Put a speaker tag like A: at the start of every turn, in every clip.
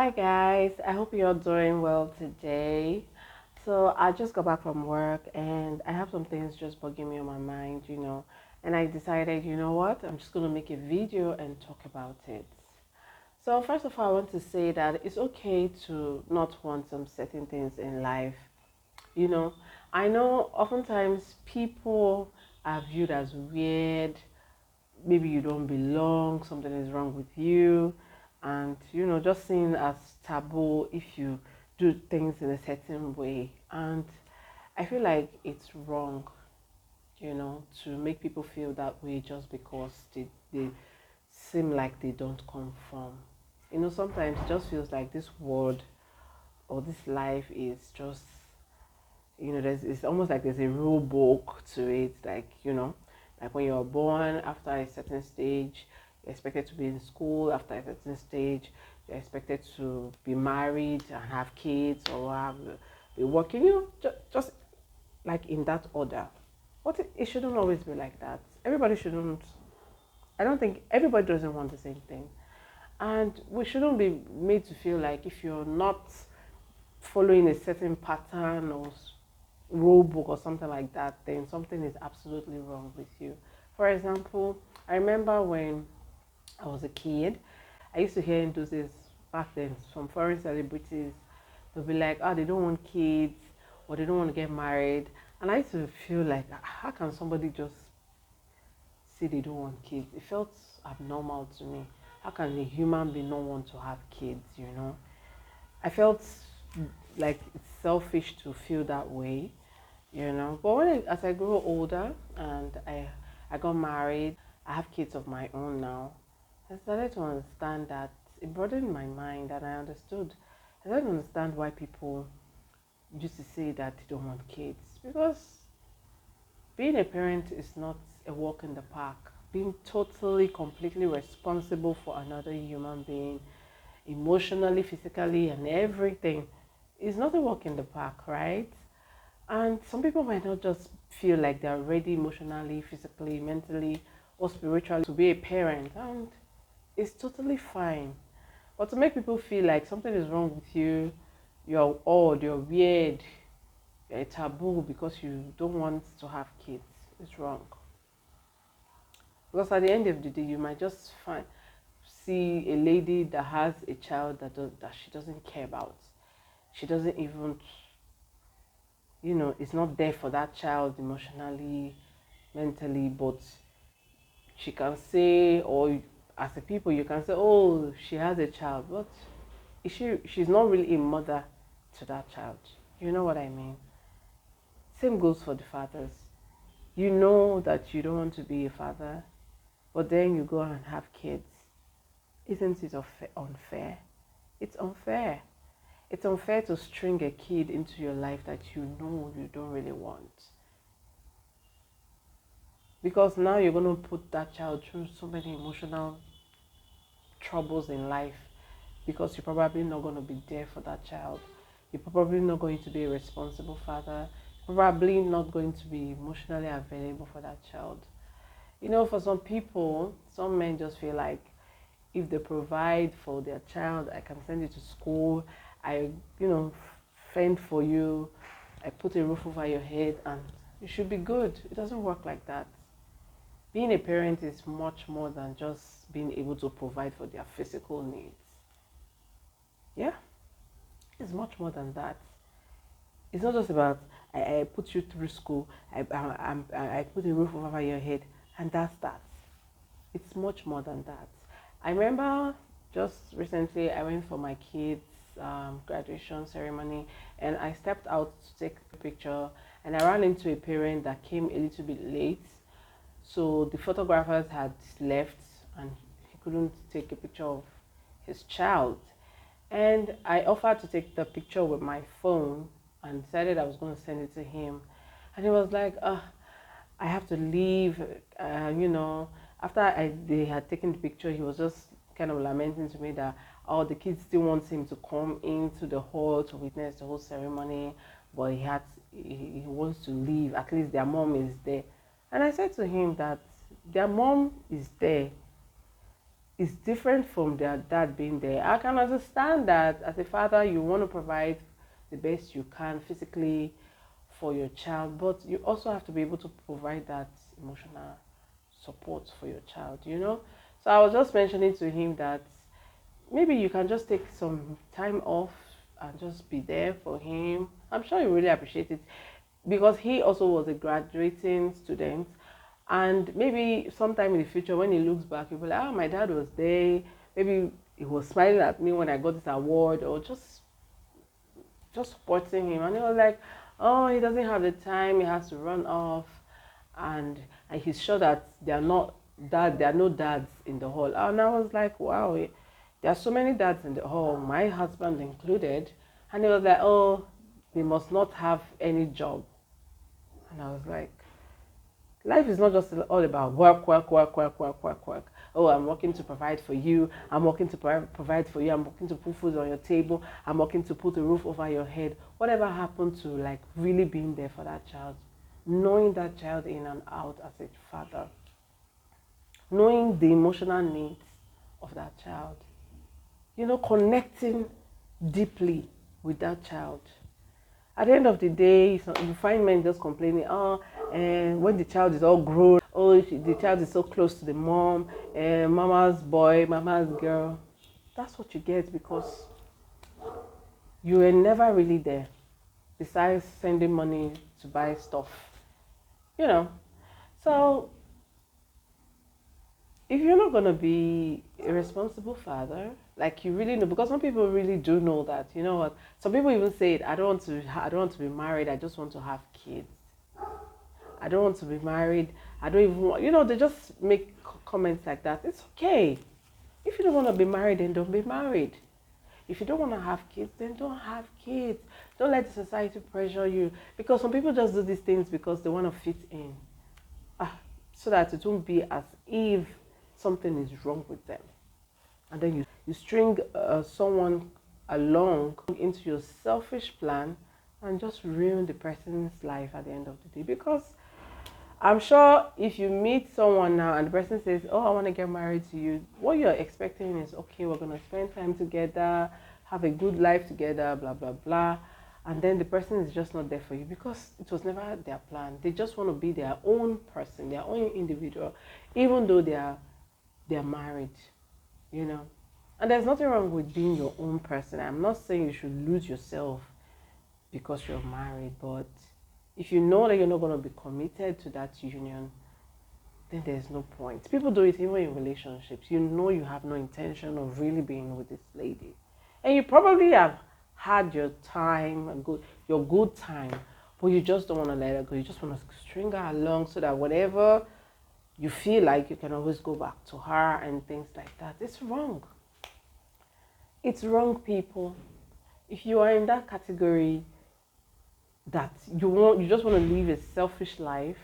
A: Hi guys, I hope you're doing well today. So I just got back from work and I have some things just bugging me on my mind. And I decided, you know what, I'm just going to make a video and talk about it. So first of all, I want to say that it's okay to not want some certain things in life. You know, I know oftentimes people are viewed as weird, maybe you don't belong, something is wrong with you, and just seen as taboo if you do things in a certain way. And I feel like it's wrong, to make people feel that way just because they seem like they don't conform. Sometimes it just feels like this world or this life is just it's almost like there's a rule book to it, like when you're born, after a certain stage you're expected to be in school, after a certain stage you're expected to be married and have kids or be working, just like in that order. But it shouldn't always be like that. Everybody shouldn't. I don't think everybody doesn't want the same thing, and we shouldn't be made to feel like if you're not following a certain pattern or rule book or something like that, then something is absolutely wrong with you. For example, I remember when I was a kid, I used to hear in those days back then some foreign celebrities, they'll be like, oh, they don't want kids or they don't want to get married. And I used to feel like, how can somebody just say they don't want kids? It felt abnormal to me. How can a human being not want to have kids? I felt like it's selfish to feel that way. But as I grew older and I got married, I have kids of my own now. I started to understand that it broadened my mind, and I understood. I started to understand why people used to say that they don't want kids, because being a parent is not a walk in the park. Being totally, completely responsible for another human being, emotionally, physically, and everything, is not a walk in the park, right? And some people might not just feel like they're ready emotionally, physically, mentally, or spiritually to be a parent. And it's totally fine. But to make people feel like something is wrong with you, you're odd, you're weird, you're a taboo because you don't want to have kids, it's wrong. Because at the end of the day, you might just see a lady that has a child that she doesn't care about. She doesn't even is not there for that child emotionally, mentally, but she can say, or as a people, you can say, oh, she has a child, but she's not really a mother to that child. You know what I mean? Same goes for the fathers. You know that you don't want to be a father, but then you go and have kids. Isn't it unfair? It's unfair. It's unfair to string a kid into your life that you know you don't really want. Because now you're going to put that child through so many emotional troubles in life, because you're probably not going to be there for that child. You're probably not going to be a responsible father. You're probably not going to be emotionally available for that child. For some people, some men just feel like if they provide for their child, I can send you to school, I, fend for you, I put a roof over your head, and you should be good. It doesn't work like that. Being a parent is much more than just being able to provide for their physical needs. Yeah, it's much more than that. It's not just about I put you through school, I put a roof over your head, and that's that. It's much more than that. I remember just recently I went for my kids' graduation ceremony, and I stepped out to take a picture, and I ran into a parent that came a little bit late. So the photographers had left and he couldn't take a picture of his child. And I offered to take the picture with my phone and decided I was going to send it to him. And he was like, I have to leave. After they had taken the picture, he was just kind of lamenting to me that, oh, the kids still want him to come into the hall to witness the whole ceremony, but he wants to leave. At least their mom is there. And I said to him that their mom is there. is different from their dad being there. I can understand that as a father, you want to provide the best you can physically for your child, but you also have to be able to provide that emotional support for your child, you know? So I was just mentioning to him that maybe you can just take some time off and just be there for him. I'm sure he really appreciate it because he also was a graduating student, and maybe sometime in the future when he looks back he'll be like, oh, my dad was there, maybe he was smiling at me when I got this award, or just supporting him, and he was like, oh, he doesn't have the time, he has to run off, and he's sure that there are no dads in the hall. And I was like, wow, there are so many dads in the hall, my husband included. And he was like, oh, they must not have any job. And I was like, life is not just all about work, work, work, work, work, work, work. Oh, I'm working to provide for you. I'm working to provide for you. I'm working to put food on your table. I'm working to put a roof over your head. Whatever happened to like really being there for that child, knowing that child in and out as a father, knowing the emotional needs of that child, you know, connecting deeply with that child. At the end of the day, you find men just complaining, oh, and when the child is all grown, oh, the child is so close to the mom, and mama's boy, mama's girl. That's what you get because you were never really there, besides sending money to buy stuff, you know. So if you're not going to be a responsible father, like you really know, because some people really do know that, you know what, some people even say it, I don't want to be married, I just want to have kids. I don't want to be married, I don't even want, you know, they just make comments like that. It's okay. If you don't want to be married, then don't be married. If you don't want to have kids, then don't have kids. Don't let the society pressure you, because some people just do these things because they want to fit in, so that it won't be as if something is wrong with them. And then you string someone along into your selfish plan and just ruin the person's life at the end of the day. Because I'm sure if you meet someone now and the person says, oh, I want to get married to you, what you're expecting is, okay, we're going to spend time together, have a good life together, blah, blah, blah. And then the person is just not there for you because it was never their plan. They just want to be their own person, their own individual, even though they're married, you know. And there's nothing wrong with being your own person. I'm not saying you should lose yourself because you're married, but if you know that you're not going to be committed to that union, then there's no point. People do it even in relationships. You know you have no intention of really being with this lady, and you probably have had your time, your good time, but you just don't want to let her go. You just want to string her along so that whatever you feel like, you can always go back to her and things like that. It's wrong. It's wrong, people. If you are in that category that you just want to live a selfish life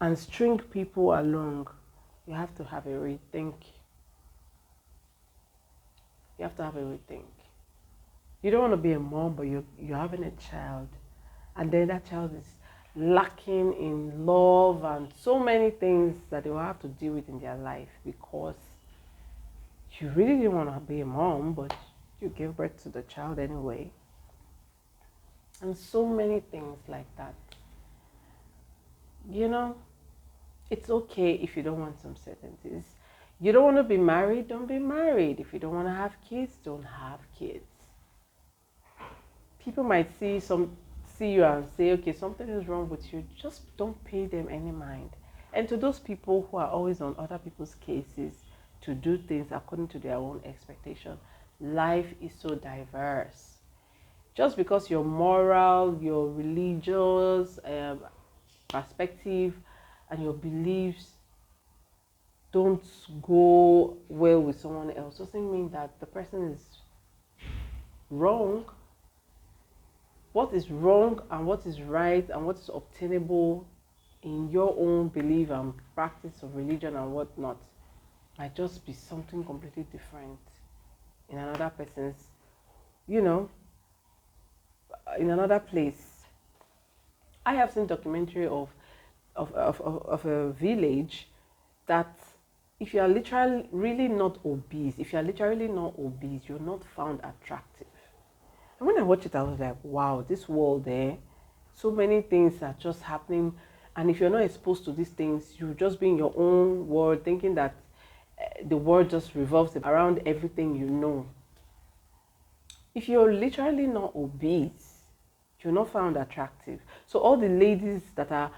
A: and string people along, you have to have a rethink. You have to have a rethink. You don't want to be a mom, but you're having a child, and then that child is lacking in love and so many things that they will have to deal with in their life because you really didn't want to be a mom, but you gave birth to the child anyway. And so many things like that. You know, it's okay if you don't want some certainties. You don't want to be married, don't be married. If you don't want to have kids, don't have kids. People might see you and say, okay, something is wrong with you. Just don't pay them any mind. And to those people who are always on other people's cases to do things according to their own expectation, life is so diverse. Just because your moral, your religious perspective, and your beliefs don't go well with someone else doesn't mean that the person is wrong. What is wrong and what is right and what is obtainable in your own belief and practice of religion and whatnot might just be something completely different in another person's, you know, in another place. I have seen documentary of a village that if you are literally really not obese, if you are literally not obese, you're not found attractive. And when I watched it, I was like, wow, this world there, so many things are just happening. And if you're not exposed to these things, you just be in your own world thinking that the world just revolves around everything you know. If you're literally not obese, you're not found attractive. So all the ladies that are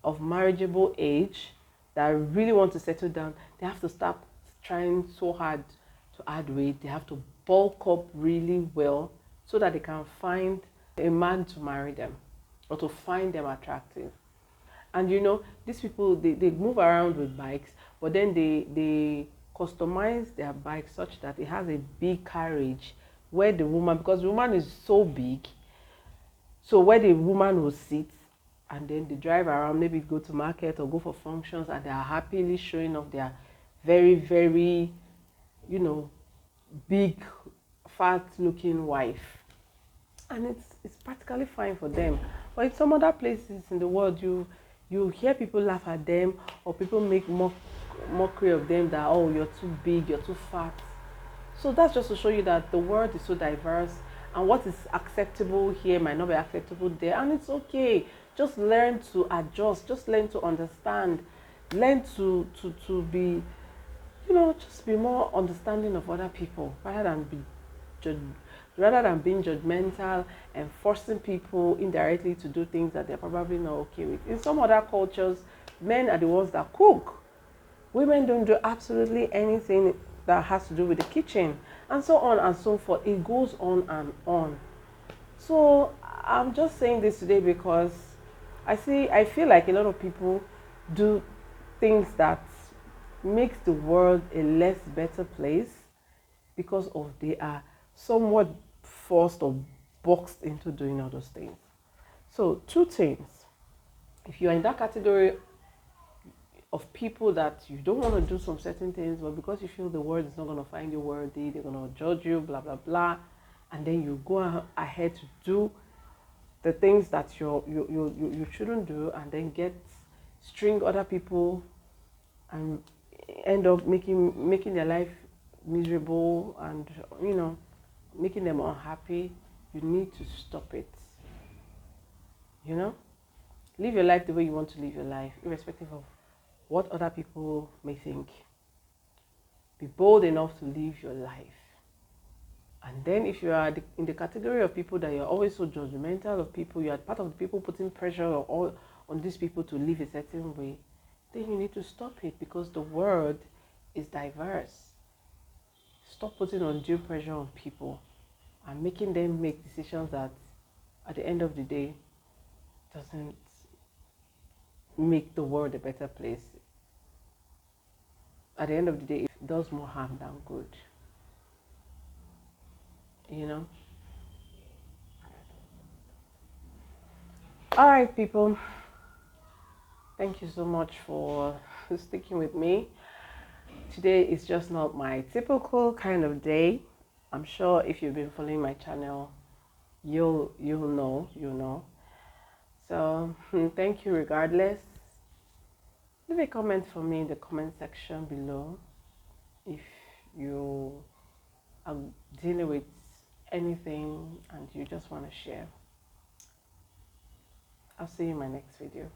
A: of marriageable age that really want to settle down, they have to stop trying so hard to add weight. They have to bulk up really well so that they can find a man to marry them or to find them attractive. And you know, these people, they move around with bikes, but then they customize their bike such that it has a big carriage where the woman, because the woman is so big, so where the woman will sit, and then they drive around, maybe go to market or go for functions, and they are happily showing off their very, very, you know, big, fat looking wife. And it's practically fine for them. But in some other places in the world, you hear people laugh at them, or people make mockery of them, that, oh, you're too big, you're too fat. So that's just to show you that the world is so diverse, and what is acceptable here might not be acceptable there, and it's okay. Just learn to adjust, just learn to understand, learn to be, you know, just be more understanding of other people rather than being judgmental and forcing people indirectly to do things that they're probably not okay with. In some other cultures, men are the ones that cook. Women don't do absolutely anything that has to do with the kitchen, and so on and so forth. It goes on and on. So I'm just saying this today because I feel like a lot of people do things that makes the world a less better place because of they are somewhat forced or boxed into doing all those things. So two things. If you are in that category of people that you don't want to do some certain things, but because you feel the world is not going to find you worthy, they're going to judge you, blah blah blah, and then you go ahead to do the things that you shouldn't do, and then get string other people and end up making their life miserable, and you know, making them unhappy. You need to stop it. You know, live your life the way you want to live your life, irrespective of what other people may think. Be bold enough to live your life. And then if you are in the category of people that you're always so judgmental of people, you are part of the people putting pressure on these people to live a certain way, then you need to stop it, because the world is diverse. Stop putting undue pressure on people and making them make decisions that at the end of the day doesn't make the world a better place. At the end of the day, it does more harm than good. You know? All right, people. Thank you so much for sticking with me. Today is just not my typical kind of day. I'm sure if you've been following my channel, you'll know. So thank you regardless. Leave a comment for me in the comment section below if you are dealing with anything and you just want to share. I'll see you in my next video.